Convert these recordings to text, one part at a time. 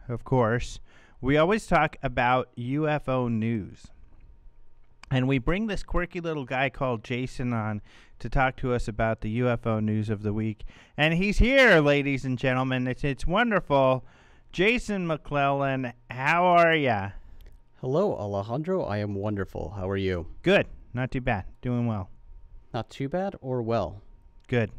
of course, we always talk about UFO news. And we bring this quirky little guy called Jason on to talk to us about the UFO news of the week. And he's here, ladies and gentlemen. It's wonderful. Jason McClellan, how are ya? Hello, Alejandro. I am wonderful. How are you? Good. Not too bad. Doing well. Not too bad or well? Good.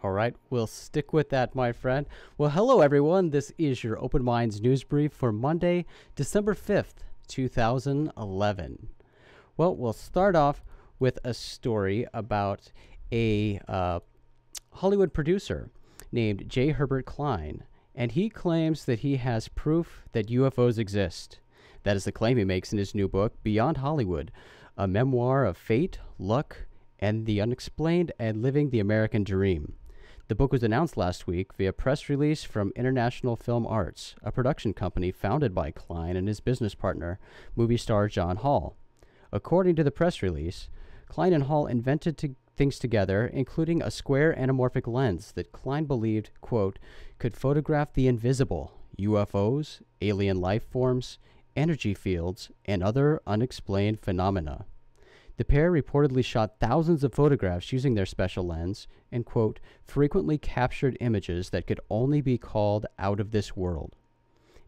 All right. We'll stick with that, my friend. Well, hello, everyone. This is your Open Minds News Brief for Monday, December 5th, 2011. Well, we'll start off with a story about a Hollywood producer named J. Herbert Klein, and he claims that he has proof that UFOs exist. That is the claim he makes in his new book, Beyond Hollywood, a memoir of fate, luck, and the unexplained and living the American dream. The book was announced last week via press release from International Film Arts, a production company founded by Klein and his business partner, movie star John Hall. According to the press release, Klein and Hall invented things together, including a square anamorphic lens that Klein believed, quote, could photograph the invisible, UFOs, alien life forms, energy fields, and other unexplained phenomena. The pair reportedly shot thousands of photographs using their special lens and, quote, frequently captured images that could only be called out of this world.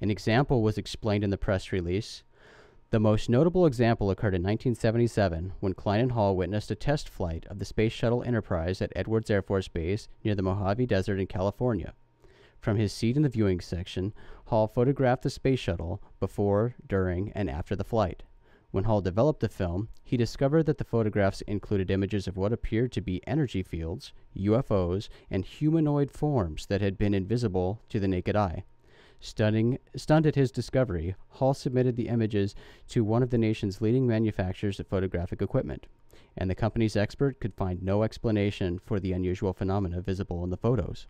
An example was explained in the press release. The most notable example occurred in 1977 when Klein and Hall witnessed a test flight of the Space Shuttle Enterprise at Edwards Air Force Base near the Mojave Desert in California. From his seat in the viewing section, Hall photographed the space shuttle before, during, and after the flight. When Hall developed the film, he discovered that the photographs included images of what appeared to be energy fields, UFOs, and humanoid forms that had been invisible to the naked eye. Stunned at his discovery, Hall submitted the images to one of the nation's leading manufacturers of photographic equipment, and the company's expert could find no explanation for the unusual phenomena visible in the photos.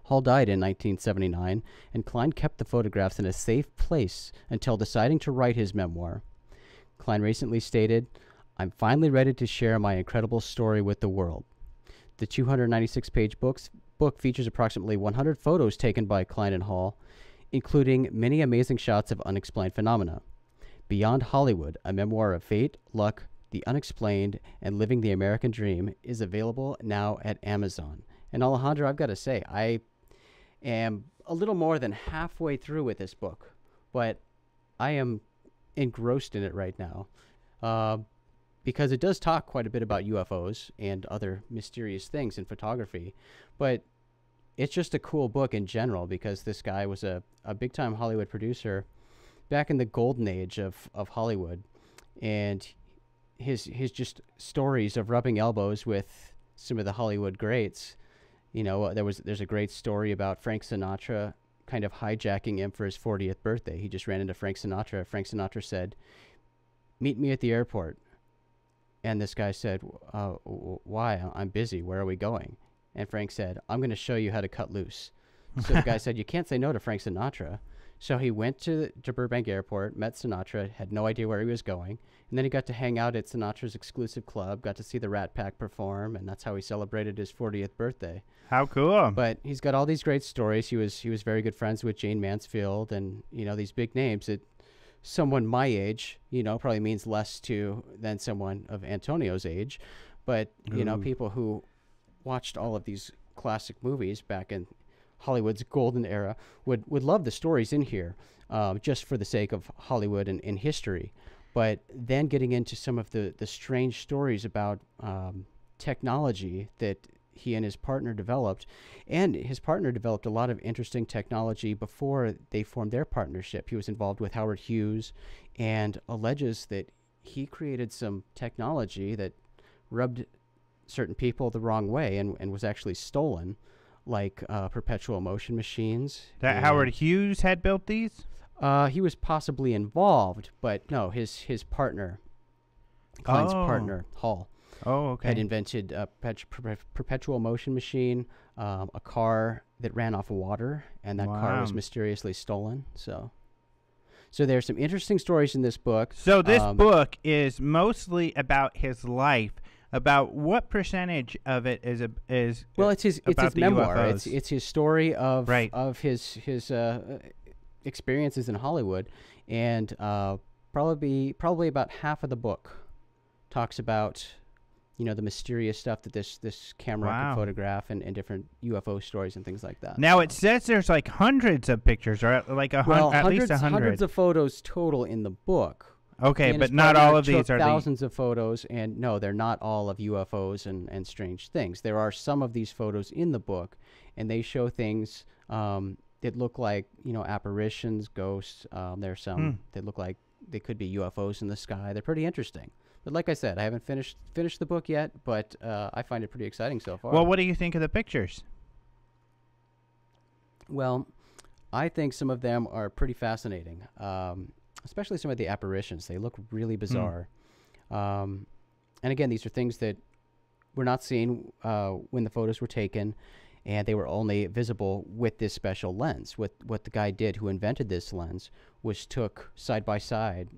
Hall died in 1979, and Klein kept the photographs in a safe place until deciding to write his memoir. Klein recently stated, "I'm finally ready to share my incredible story with the world." The 296-page book features approximately 100 photos taken by Klein and Hall, including many amazing shots of unexplained phenomena. Beyond Hollywood, a memoir of fate, luck, the unexplained, and living the American dream is available now at Amazon. And Alejandro, I've got to say, I am a little more than halfway through with this book, but I am engrossed in it right now because it does talk quite a bit about UFOs and other mysterious things in photography, but it's just a cool book in general because this guy was a big-time Hollywood producer back in the golden age of Hollywood, and his just stories of rubbing elbows with some of the Hollywood greats. You know, there's a great story about Frank Sinatra kind of hijacking him for his 40th birthday. He just ran into Frank Sinatra. Frank Sinatra said, "Meet me at the airport." And this guy said, "Why? I'm busy. Where are we going?" And Frank said, "I'm going to show you how to cut loose." So the guy said, "You can't say no to Frank Sinatra." So he went to Burbank Airport, met Sinatra, had no idea where he was going, and then he got to hang out at Sinatra's exclusive club, got to see the Rat Pack perform, and that's how he celebrated his 40th birthday. How cool. But he's got all these great stories. He was very good friends with Jane Mansfield and, you know, these big names that someone my age, you know, probably means less to than someone of Antonio's age. But, you know, people who watched all of these classic movies back in Hollywood's golden era would love the stories in here, just for the sake of Hollywood and history. But then getting into some of the strange stories about technology that he and his partner developed, and his partner developed a lot of interesting technology before they formed their partnership. He was involved with Howard Hughes and alleges that he created some technology that rubbed certain people the wrong way and was actually stolen, like perpetual motion machines. That Howard Hughes had built these? He was possibly involved, but no, his partner, Klein's partner, Hall, had invented a perpetual motion machine, a car that ran off water, and that car was mysteriously stolen. So there's some interesting stories in this book. So this book is mostly about his life about what percentage of it is Well, it's his about the memoir. UFOs. It's his story of Right. of his experiences in Hollywood, and probably about half of the book talks about the mysterious stuff that this camera Wow. can photograph, and different UFO stories and things like that. Now it says there's like hundreds of pictures, or like at least 100. Hundreds of photos total in the book. Okay, And but his not partner all of these took are thousands of photos, and no, they're not all of UFOs and strange things. There are some of these photos in the book, and they show things that look like apparitions, ghosts. There's some that look like they could be UFOs in the sky. They're pretty interesting. But like I said, I haven't finished the book yet, but I find it pretty exciting so far. Well, what do you think of the pictures? Well, I think some of them are pretty fascinating. Especially some of the apparitions. They look really bizarre. And again, these are things that were not seen when the photos were taken, and they were only visible with this special lens. What the guy did who invented this lens was took side by side,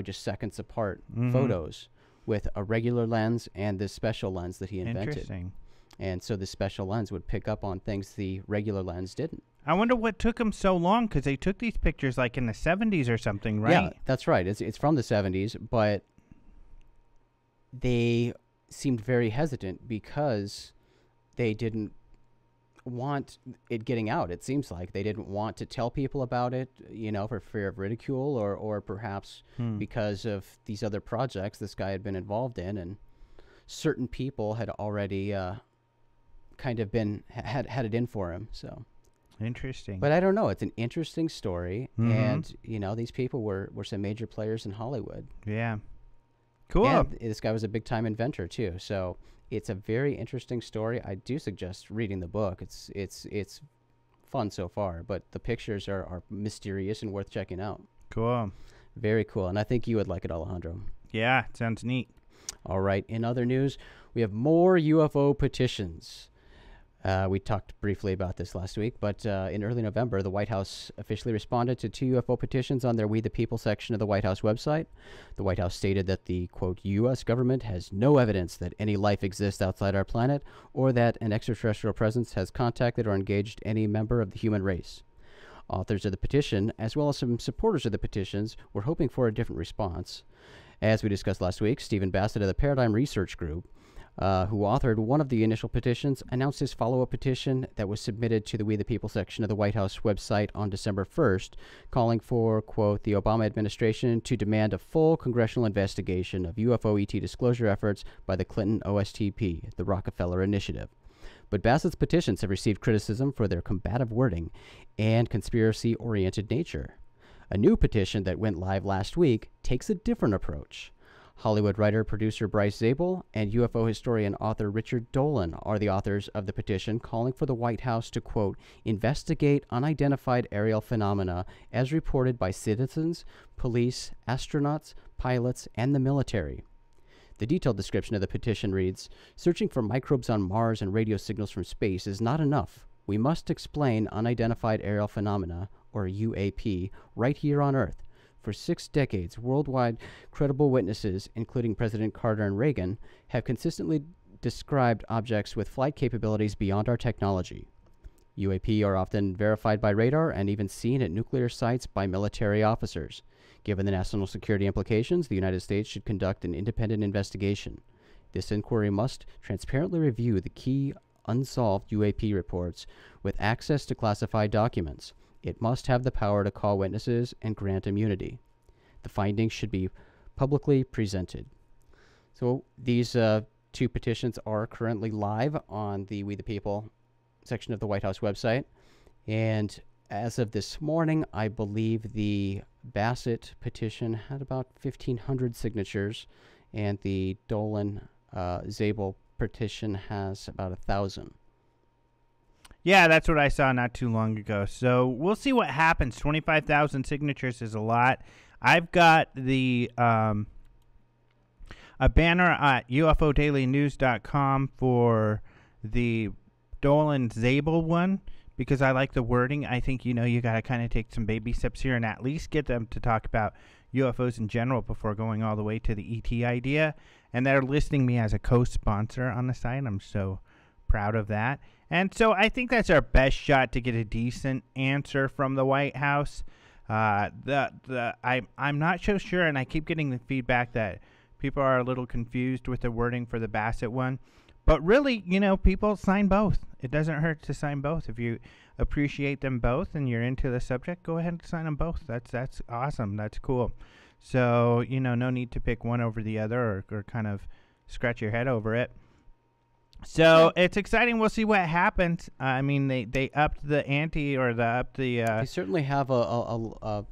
just seconds apart, photos with a regular lens and this special lens that he invented. Interesting. And so the special lens would pick up on things the regular lens didn't. I wonder what took them so long, because they took these pictures like in the 70s or something, right? Yeah, that's right. It's from the 70s, but they seemed very hesitant because they didn't want it getting out. It seems like they didn't want to tell people about it, for fear of ridicule, or perhaps because of these other projects this guy had been involved in, and certain people had already kind of had it in for him. So interesting. But I don't know. It's an interesting story, and these people were some major players in Hollywood. Yeah. Cool. And this guy was a big time inventor too. So it's a very interesting story. I do suggest reading the book. It's fun so far, but the pictures are mysterious and worth checking out. Cool. Very cool, and I think you would like it, Alejandro. Yeah, sounds neat. All right. In other news, we have more UFO petitions. We talked briefly about this last week, but in early November, the White House officially responded to 2 UFO petitions on their We the People section of the White House website. The White House stated that the, quote, U.S. government has no evidence that any life exists outside our planet, or that an extraterrestrial presence has contacted or engaged any member of the human race. Authors of the petition, as well as some supporters of the petitions, were hoping for a different response. As we discussed last week, Stephen Bassett of the Paradigm Research Group, who authored one of the initial petitions, announced his follow-up petition that was submitted to the We the People section of the White House website on December 1st, calling for, quote, the Obama administration to demand a full congressional investigation of UFO ET disclosure efforts by the Clinton OSTP, the Rockefeller Initiative. But Bassett's petitions have received criticism for their combative wording and conspiracy-oriented nature. A new petition that went live last week takes a different approach. Hollywood writer-producer Bryce Zabel and UFO historian author Richard Dolan are the authors of the petition, calling for the White House to, quote, investigate unidentified aerial phenomena as reported by citizens, police, astronauts, pilots, and the military. The detailed description of the petition reads, searching for microbes on Mars and radio signals from space is not enough. We must explain unidentified aerial phenomena, or UAP, right here on Earth. For 6 decades, worldwide credible witnesses, including President Carter and Reagan, have consistently described objects with flight capabilities beyond our technology. UAP are often verified by radar and even seen at nuclear sites by military officers. Given the national security implications, the United States should conduct an independent investigation. This inquiry must transparently review the key unsolved UAP reports with access to classified documents. It must have the power to call witnesses and grant immunity. The findings should be publicly presented. So these 2 petitions are currently live on the We the People section of the White House website. And as of this morning, I believe the Bassett petition had about 1,500 signatures, and the Dolan Zabel petition has about 1,000. Yeah, that's what I saw not too long ago. So we'll see what happens. 25,000 signatures is a lot. I've got the a banner at UFODailyNews.com for the Dolan Zabel one, because I like the wording. I think, you got to kind of take some baby steps here and at least get them to talk about UFOs in general before going all the way to the ET idea. And they're listing me as a co-sponsor on the site. I'm so proud of that. And so I think that's our best shot to get a decent answer from the White House. I'm not so sure, and I keep getting the feedback that people are a little confused with the wording for the Bassett one. But really, people sign both. It doesn't hurt to sign both. If you appreciate them both and you're into the subject, go ahead and sign them both. That's awesome. That's cool. So, no need to pick one over the other or kind of scratch your head over it. So it's exciting. We'll see what happens. I mean, they upped the ante or They certainly have a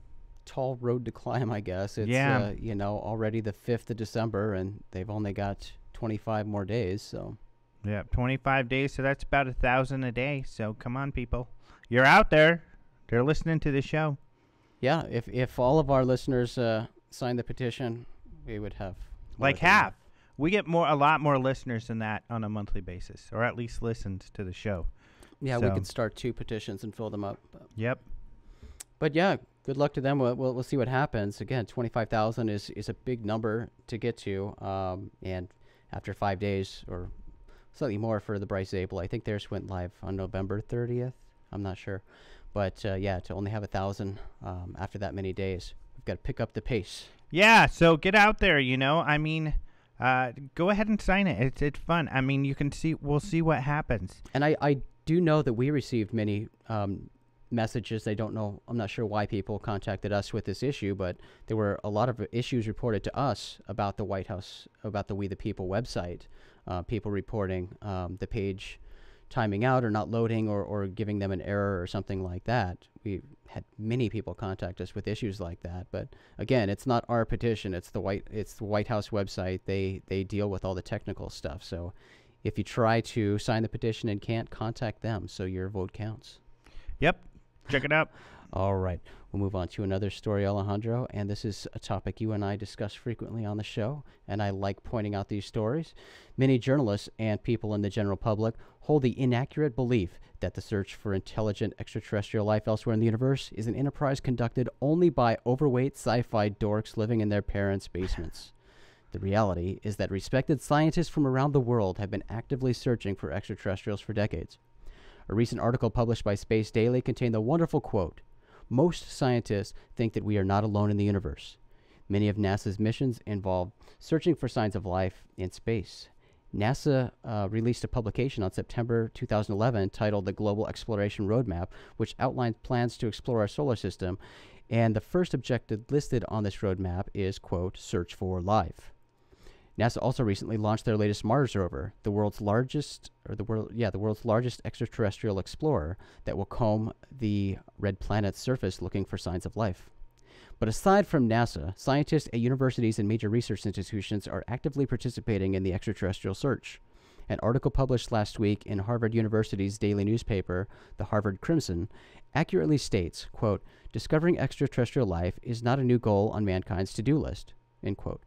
tall road to climb, I guess. It's, already the 5th of December, and they've only got 25 more days, so. Yeah, 25 days, so that's about 1,000 a day. So come on, people. You're out there. They're listening to the show. Yeah, if all of our listeners signed the petition, we would have like half. We get a lot more listeners than that on a monthly basis, or at least listens to the show. Yeah, we could start 2 petitions and fill them up. Yep. But yeah, good luck to them. We'll see what happens. Again, 25,000 is a big number to get to, and after 5 days or slightly more for the Bryce Zabel, I think theirs went live on November 30th. I'm not sure, but to only have 1,000 after that many days, we've got to pick up the pace. Yeah, so get out there. I mean. Go ahead and sign it. It's fun. I mean, we'll see what happens. And I do know that we received many messages. I'm not sure why people contacted us with this issue, but there were a lot of issues reported to us about the White House, about the We the People website. People reporting the page timing out or not loading or giving them an error or something like that. We had many people contact us with issues like that. But again, it's not our petition. It's the White House website. They deal with all the technical stuff. So if you try to sign the petition and can't, contact them so your vote counts. Yep. Check it out. All right. We'll move on to another story, Alejandro, and this is a topic you and I discuss frequently on the show, and I like pointing out these stories. Many journalists and people in the general public hold the inaccurate belief that the search for intelligent extraterrestrial life elsewhere in the universe is an enterprise conducted only by overweight sci-fi dorks living in their parents' basements. The reality is that respected scientists from around the world have been actively searching for extraterrestrials for decades. A recent article published by Space Daily contained the wonderful quote, "Most scientists think that we are not alone in the universe. Many of NASA's missions involve searching for signs of life in space." NASA released a publication on September 2011 titled The Global Exploration Roadmap, which outlines plans to explore our solar system, and the first objective listed on this roadmap is, quote, "search for life." NASA also recently launched their latest Mars rover, the world's largest extraterrestrial explorer that will comb the red planet's surface looking for signs of life. But aside from NASA, scientists at universities and major research institutions are actively participating in the extraterrestrial search. An article published last week in Harvard University's daily newspaper, the Harvard Crimson, accurately states, quote, "Discovering extraterrestrial life is not a new goal on mankind's to-do list," end quote.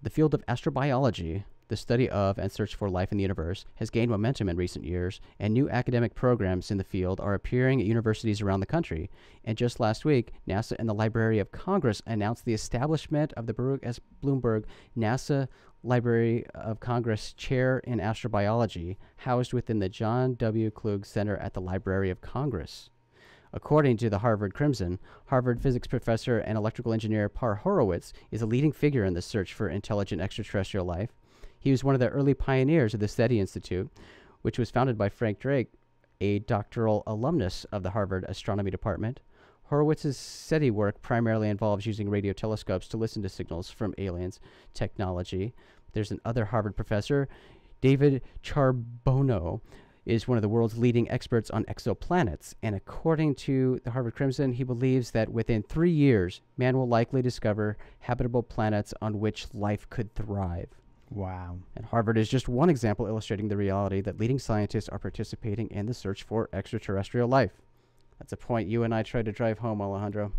The field of astrobiology, the study of and search for life in the universe, has gained momentum in recent years, and new academic programs in the field are appearing at universities around the country. And just last week, NASA and the Library of Congress announced the establishment of the Baruch S. Bloomberg NASA Library of Congress Chair in Astrobiology, housed within the John W. Klug Center at the Library of Congress. According to the Harvard Crimson, Harvard physics professor and electrical engineer Par Horowitz is a leading figure in the search for intelligent extraterrestrial life. He was one of the early pioneers of the SETI Institute, which was founded by Frank Drake, a doctoral alumnus of the Harvard Astronomy Department. Horowitz's SETI work primarily involves using radio telescopes to listen to signals from aliens technology. There's another Harvard professor, David Charbono, is one of the world's leading experts on exoplanets, and according to the Harvard Crimson, he believes that within 3 years, man will likely discover habitable planets on which life could thrive. Wow. And Harvard is just one example illustrating the reality that leading scientists are participating in the search for extraterrestrial life. That's a point you and I tried to drive home, Alejandro.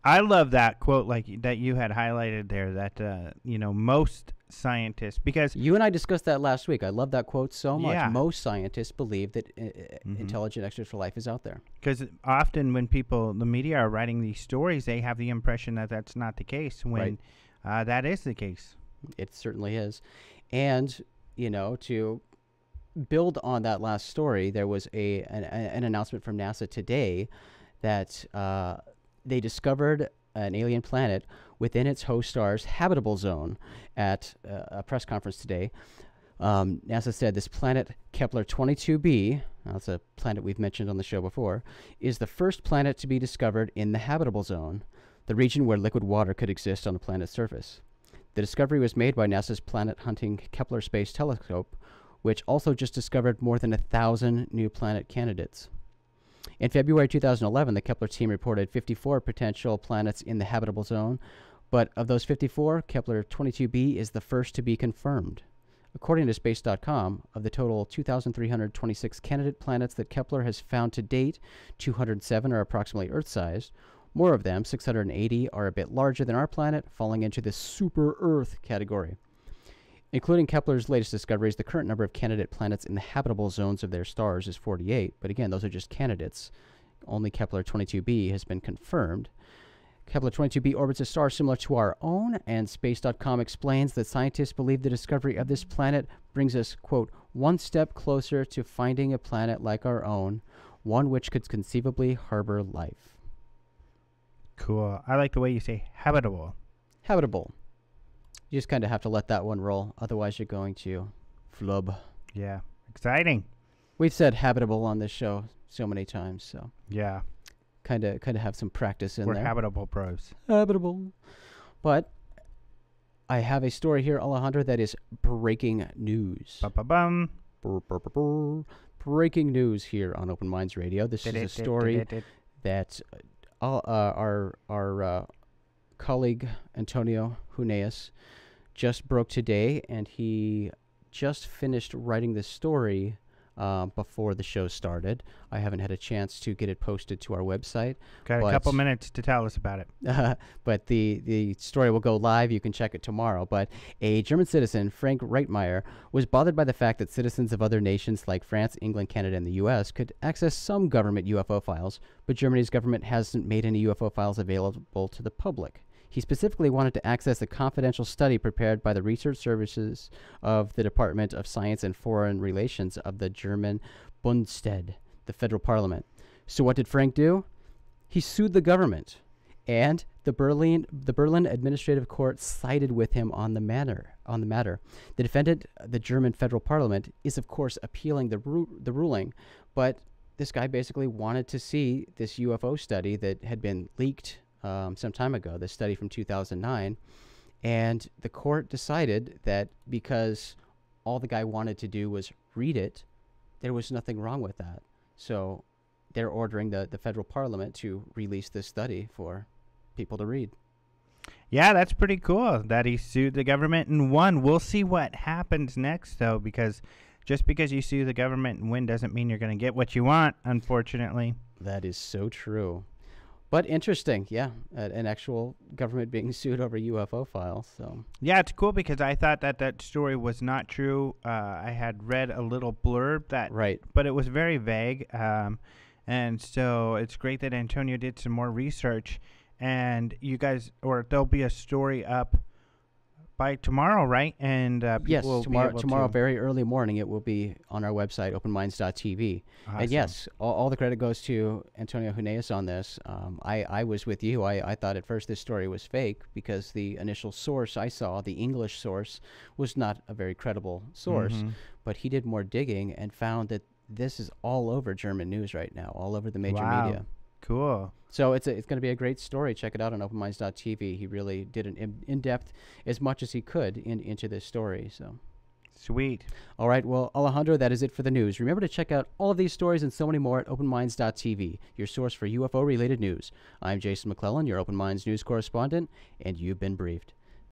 I love that quote that you had highlighted there, that most scientists, because You and I discussed that last week. I love that quote so much. Yeah. Most scientists believe that intelligent extraterrestrial life is out there. because often when the media are writing these stories, they have the impression that that's not the case when that is the case. It certainly is. And, to build on that last story, there was an announcement from NASA today that they discovered an alien planet within its host star's habitable zone at a press conference today. NASA said this planet, Kepler 22b, that's a planet we've mentioned on the show before, is the first planet to be discovered in the habitable zone, the region where liquid water could exist on the planet's surface. The discovery was made by NASA's planet-hunting Kepler Space Telescope, which also just discovered more than 1,000 new planet candidates. In February 2011, the Kepler team reported 54 potential planets in the habitable zone, but of those 54, Kepler 22b is the first to be confirmed. According to Space.com, of the total 2,326 candidate planets that Kepler has found to date, 207 are approximately Earth-sized. More of them, 680, are a bit larger than our planet, falling into the super-Earth category. Including Kepler's latest discoveries, the current number of candidate planets in the habitable zones of their stars is 48. But again, those are just candidates. Only Kepler 22b has been confirmed. Kepler 22b orbits a star similar to our own, and Space.com explains that scientists believe the discovery of this planet brings us, quote, one step closer to finding a planet like our own, one which could conceivably harbor life. Cool. I like the way you say habitable. Habitable. You just kind of have to let that one roll, otherwise you're going to flub. Yeah. Exciting. We've said habitable on this show so many times, so Yeah. kind of have some practice in We're there. habitable pros. Habitable. But I have a story here, Alejandro, that is breaking news. Ba-ba-bum. Brr, brr, brr, brr. Breaking news here on Open Minds Radio. This is a story that our colleague Antonio Huneeus just broke today, and he just finished writing this story before the show started. I haven't had a chance to get it posted to our website. Got a couple minutes to tell us about it. But the story will go live. You can check it tomorrow. But a German citizen, Frank Reitmeier, was bothered by the fact that citizens of other nations like France, England, Canada, and the U.S. could access some government UFO files, but Germany's government hasn't made any UFO files available to the public. He specifically wanted to access a confidential study prepared by the research services of the Department of Science and Foreign Relations of the German Bundestag, the federal parliament. So what did Frank do? He sued the government, and the Berlin Administrative Court sided with him on the matter. The defendant, the German federal parliament, is of course appealing the ruling, but this guy basically wanted to see this UFO study that had been leaked some time ago, this study from 2009, and the court decided that because all the guy wanted to do was read it, there was nothing wrong with that. So they're ordering the federal parliament to release this study for people to read. Yeah, that's pretty cool that he sued the government and won. We'll see what happens next, though, because just because you sue the government and win doesn't mean you're going to get what you want, unfortunately. That is so true. But interesting, yeah, an actual government being sued over UFO files. So yeah, it's cool because I thought that story was not true. I had read a little blurb but it was very vague. And so it's great that Antonio did some more research, and you guys, or there'll be a story up by tomorrow, right? And yes, will tomorrow, very early morning, it will be on our website, openminds.tv. Awesome. And yes, all the credit goes to Antonio Huneeus on this. I was with you. I thought at first this story was fake because the initial source I saw, the English source, was not a very credible source. Mm-hmm. But he did more digging and found that this is all over German news right now, all over the major media. Cool. So it's going to be a great story. Check it out on openminds.tv. He really did an in-depth, as much as he could, into this story. So sweet. All right. Well, Alejandro, that is it for the news. Remember to check out all of these stories and so many more at openminds.tv, your source for UFO-related news. I'm Jason McClellan, your Open Minds news correspondent, and you've been briefed.